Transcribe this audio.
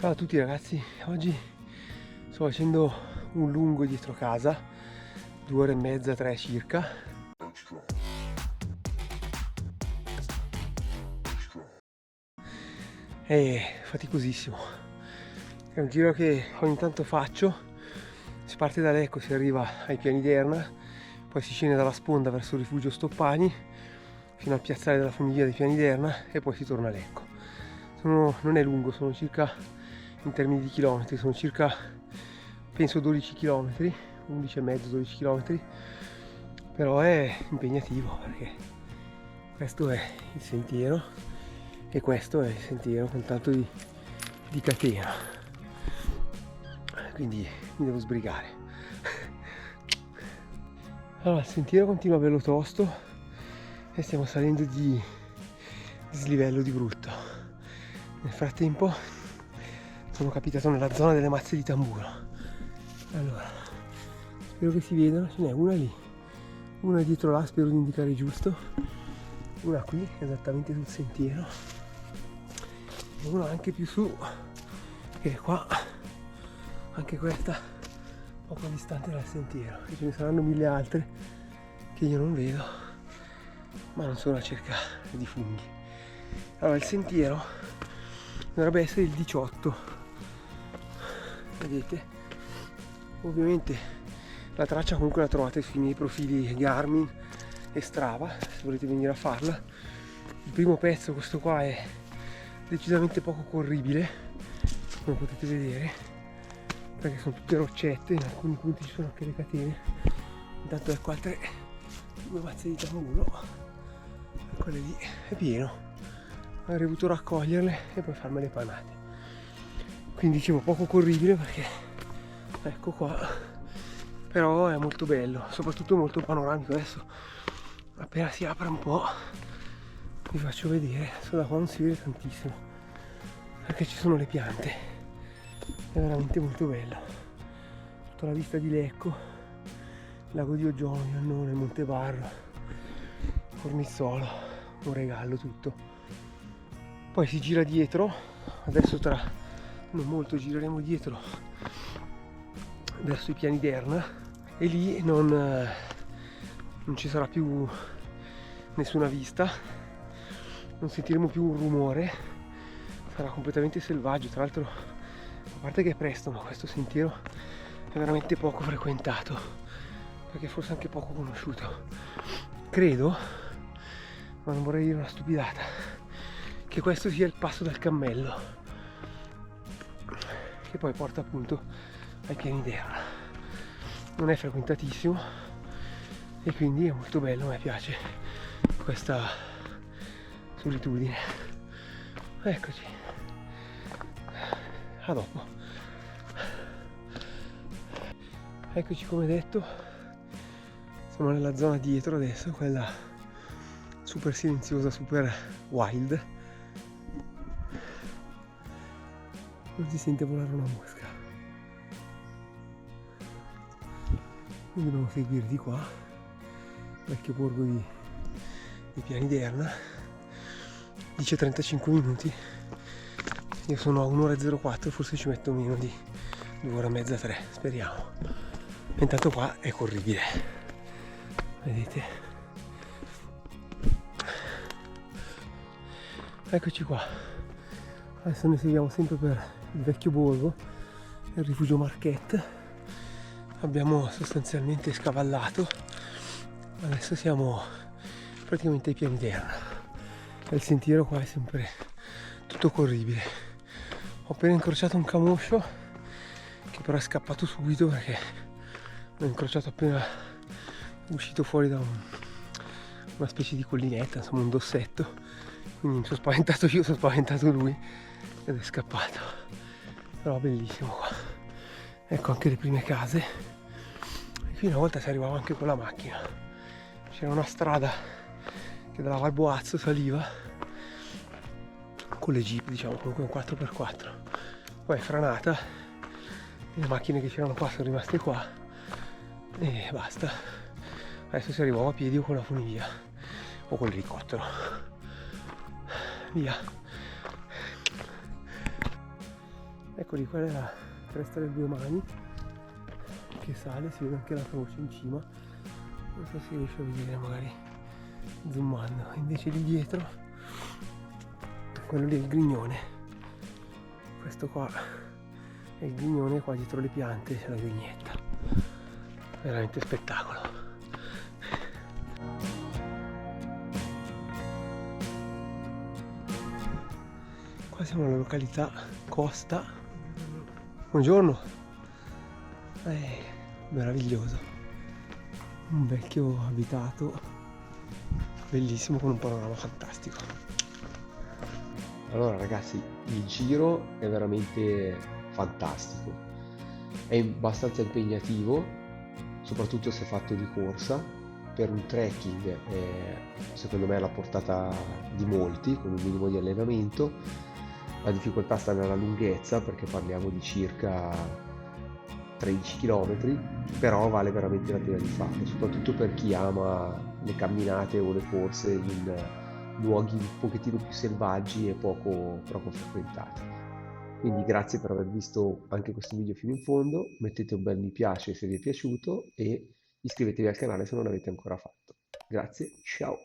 Ciao a tutti ragazzi, oggi sto facendo un lungo dietro casa, 2 ore e mezza, 3 circa. È faticosissimo, è un giro che ogni tanto faccio, si parte da Lecco, si arriva ai Piani d'Erna, poi si scende dalla sponda verso il rifugio Stoppani, fino al piazzale della famiglia dei Piani d'Erna e poi si torna a Lecco. Non è lungo, sono circa, in termini di chilometri, sono circa, penso 12 km, 11,5-12 km, però è impegnativo perché questo è il sentiero e questo è il sentiero con tanto di catena, quindi mi devo sbrigare. Allora, il sentiero continua bello tosto e stiamo salendo di dislivello di brutto. Nel frattempo sono capitato nella zona delle mazze di tamburo. Allora, spero che si vedano, ce n'è una lì, una dietro là, spero di indicare giusto, una qui esattamente sul sentiero e una anche più su, che è qua, anche questa poco distante dal sentiero, e ce ne saranno 1000 altre che io non vedo, ma non sono a cercare di funghi. Allora, il sentiero dovrebbe essere il 18, vedete? Ovviamente la traccia comunque la trovate sui miei profili Garmin e Strava, se volete venire a farla. Il primo pezzo, questo qua, è decisamente poco corribile, come potete vedere, perché sono tutte roccette, in alcuni punti ci sono anche le catene. Intanto ecco altre 2 mazze di tamburo, quelle lì è pieno, avrei dovuto raccoglierle e poi farmele panate. Quindi dicevo poco corribile perché ecco qua, però è molto bello, soprattutto molto panoramico. Adesso appena si apre un po' vi faccio vedere, adesso da qua non si vede tantissimo perché ci sono le piante, è veramente molto bello. Tutta la vista di Lecco, lago di Oggiolo, Iannone, Montebarro, Cornizzolo, un regalo tutto. Poi si gira dietro, adesso tra non molto gireremo dietro verso i Piani d'Erna e lì non ci sarà più nessuna vista, non sentiremo più un rumore, sarà completamente selvaggio. Tra l'altro, a parte che è presto, ma questo sentiero è veramente poco frequentato perché forse anche poco conosciuto. Credo, ma non vorrei dire una stupidata, che questo sia il passo del cammello che poi porta appunto ai Piani d'Erna. Non è frequentatissimo e quindi è molto bello, a me piace questa solitudine. Eccoci, a dopo. Eccoci, come detto, siamo nella zona dietro adesso, quella super silenziosa, super wild. Non si sente volare una mosca. Quindi dobbiamo seguire di qua, vecchio borgo di Piani d'Erna. Dice 35 minuti, io sono a 1 ora e 04, forse ci metto meno di 2 ore e mezza, 3, speriamo. E intanto qua è corribile, vedete? Eccoci qua, adesso noi seguiamo sempre per il vecchio borgo, il rifugio Marquette. Abbiamo sostanzialmente scavallato, adesso siamo praticamente ai Piani d'Erna e il sentiero qua è sempre tutto corribile. Ho appena incrociato un camoscio che però è scappato subito perché l'ho incrociato appena uscito fuori da una specie di collinetta, insomma un dossetto, quindi mi sono spaventato io, sono spaventato lui ed è scappato. Però bellissimo qua, ecco anche le prime case. E qui una volta si arrivava anche con la macchina, c'era una strada che dalla Val Boazzo saliva con le jeep, diciamo, comunque un 4x4, poi è franata, le macchine che c'erano qua sono rimaste qua e basta. Adesso si arrivava a piedi o con la funivia o con l'elicottero, via. Eccoli, quella è la cresta del Due Mani che sale, si vede anche la croce in cima, non so se si riesce a vedere magari zoomando. Invece lì dietro, quello lì è il Grignone, questo qua è il Grignone, qua dietro le piante c'è la Grignetta, veramente spettacolo. Qua siamo alla località Costa. Buongiorno. Meraviglioso. Un vecchio abitato bellissimo con un panorama fantastico. Allora ragazzi, il giro è veramente fantastico, è abbastanza impegnativo, soprattutto se fatto di corsa. Per un trekking secondo me è alla portata di molti, con un minimo di allenamento. La difficoltà sta nella lunghezza, perché parliamo di circa 13 km, però vale veramente la pena di farlo, soprattutto per chi ama le camminate o le corse in luoghi un pochettino più selvaggi e poco frequentati. Quindi grazie per aver visto anche questo video fino in fondo, mettete un bel mi piace se vi è piaciuto e iscrivetevi al canale se non l'avete ancora fatto. Grazie, ciao!